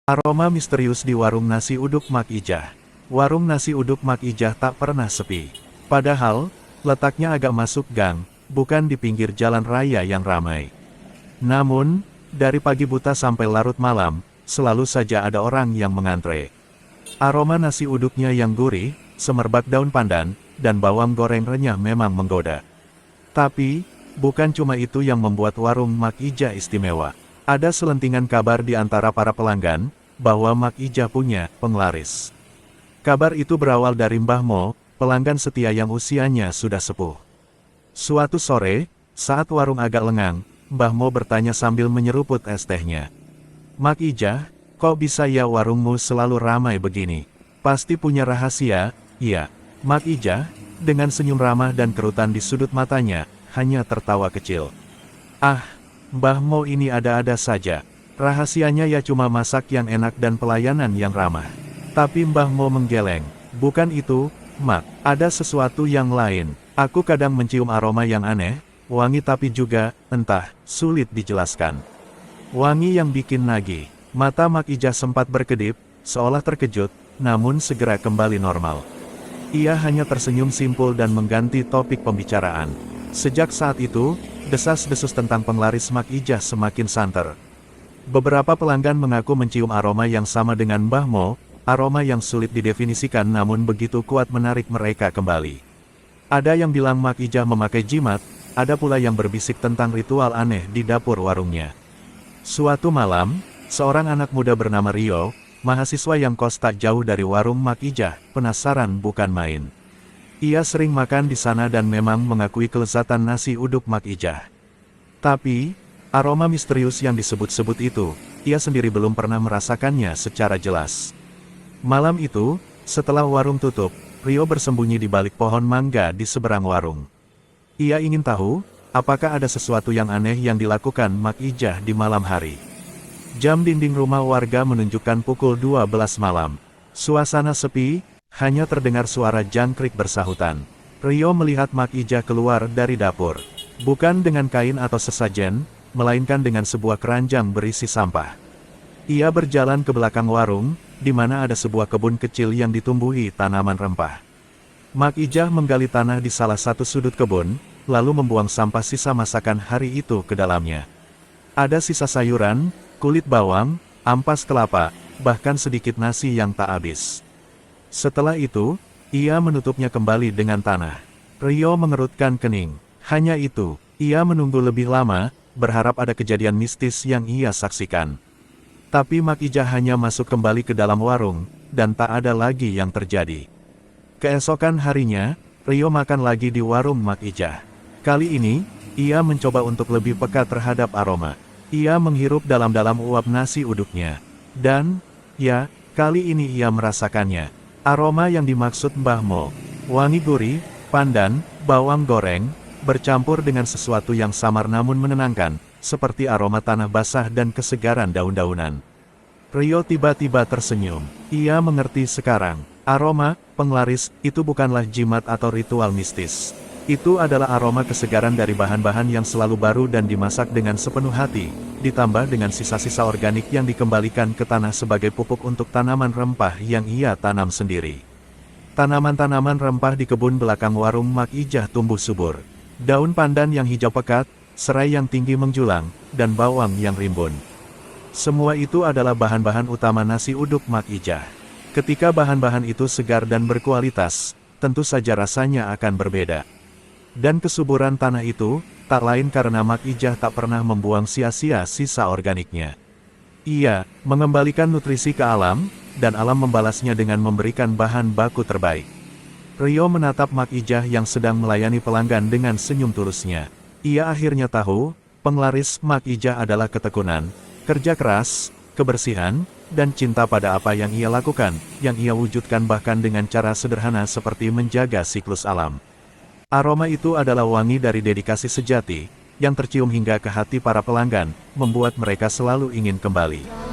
Aroma misterius di warung nasi uduk Mak Ijah. Warung nasi uduk Mak Ijah tak pernah sepi. Padahal, letaknya agak masuk gang, bukan di pinggir jalan raya yang ramai. Namun, dari pagi buta sampai larut malam, selalu saja ada orang yang mengantre. Aroma nasi uduknya yang gurih, semerbak daun pandan, dan bawang goreng renyah memang menggoda. Tapi, bukan cuma itu yang membuat warung Mak Ijah istimewa. Ada selentingan kabar di antara para pelanggan, bahwa Mak Ijah punya penglaris. Kabar itu berawal dari Mbah Mo, pelanggan setia yang usianya sudah sepuh. Suatu sore, saat warung agak lengang, Mbah Mo bertanya sambil menyeruput es tehnya. "Mak Ijah, kok bisa ya warungmu selalu ramai begini? Pasti punya rahasia." "Iya." Mak Ijah, dengan senyum ramah dan kerutan di sudut matanya, hanya tertawa kecil. "Ah, Mbah Mo ini ada-ada saja. Rahasianya ya cuma masak yang enak dan pelayanan yang ramah." Tapi Mbah Mo menggeleng. "Bukan itu, Mak. Ada sesuatu yang lain. Aku kadang mencium aroma yang aneh, wangi tapi juga, entah, sulit dijelaskan. Wangi yang bikin nagih." Mata Mak Ijah sempat berkedip, seolah terkejut, namun segera kembali normal. Ia hanya tersenyum simpul dan mengganti topik pembicaraan. Sejak saat itu, desas-desus tentang penglaris Mak Ijah semakin santer. Beberapa pelanggan mengaku mencium aroma yang sama dengan Mbah Mo, aroma yang sulit didefinisikan namun begitu kuat menarik mereka kembali. Ada yang bilang Mak Ijah memakai jimat, ada pula yang berbisik tentang ritual aneh di dapur warungnya. Suatu malam, seorang anak muda bernama Rio, mahasiswa yang kos tak jauh dari warung Mak Ijah, penasaran bukan main. Ia sering makan di sana dan memang mengakui kelezatan nasi uduk Mak Ijah. Tapi, aroma misterius yang disebut-sebut itu, ia sendiri belum pernah merasakannya secara jelas. Malam itu, setelah warung tutup, Rio bersembunyi di balik pohon mangga di seberang warung. Ia ingin tahu, apakah ada sesuatu yang aneh yang dilakukan Mak Ijah di malam hari. Jam dinding rumah warga menunjukkan pukul 12 malam. Suasana sepi, hanya terdengar suara jangkrik bersahutan. Rio melihat Mak Ijah keluar dari dapur. Bukan dengan kain atau sesajen, melainkan dengan sebuah keranjang berisi sampah. Ia berjalan ke belakang warung, di mana ada sebuah kebun kecil yang ditumbuhi tanaman rempah. Mak Ijah menggali tanah di salah satu sudut kebun, lalu membuang sampah sisa masakan hari itu ke dalamnya. Ada sisa sayuran, kulit bawang, ampas kelapa, bahkan sedikit nasi yang tak habis. Setelah itu, ia menutupnya kembali dengan tanah. Rio mengerutkan kening. Hanya itu, ia menunggu lebih lama, berharap ada kejadian mistis yang ia saksikan. Tapi Mak Ijah hanya masuk kembali ke dalam warung, dan tak ada lagi yang terjadi. Keesokan harinya, Rio makan lagi di warung Mak Ijah. Kali ini, ia mencoba untuk lebih peka terhadap aroma. Ia menghirup dalam-dalam uap nasi uduknya. Dan, ya, kali ini ia merasakannya. Aroma yang dimaksud Mbah Mo. Wangi gurih, pandan, bawang goreng, bercampur dengan sesuatu yang samar namun menenangkan, seperti aroma tanah basah dan kesegaran daun-daunan. Rio tiba-tiba tersenyum. Ia mengerti sekarang. Aroma penglaris itu bukanlah jimat atau ritual mistis. Itu adalah aroma kesegaran dari bahan-bahan yang selalu baru dan dimasak dengan sepenuh hati, ditambah dengan sisa-sisa organik yang dikembalikan ke tanah sebagai pupuk untuk tanaman rempah yang ia tanam sendiri. Tanaman-tanaman rempah di kebun belakang warung Mak Ijah tumbuh subur. Daun pandan yang hijau pekat, serai yang tinggi menjulang, dan bawang yang rimbun. Semua itu adalah bahan-bahan utama nasi uduk Mak Ijah. Ketika bahan-bahan itu segar dan berkualitas, tentu saja rasanya akan berbeda. Dan kesuburan tanah itu, tak lain karena Mak Ijah tak pernah membuang sia-sia sisa organiknya. Ia mengembalikan nutrisi ke alam, dan alam membalasnya dengan memberikan bahan baku terbaik. Rio menatap Mak Ijah yang sedang melayani pelanggan dengan senyum tulusnya. Ia akhirnya tahu, penglaris Mak Ijah adalah ketekunan, kerja keras, kebersihan, dan cinta pada apa yang ia lakukan, yang ia wujudkan bahkan dengan cara sederhana seperti menjaga siklus alam. Aroma itu adalah wangi dari dedikasi sejati, yang tercium hingga ke hati para pelanggan, membuat mereka selalu ingin kembali.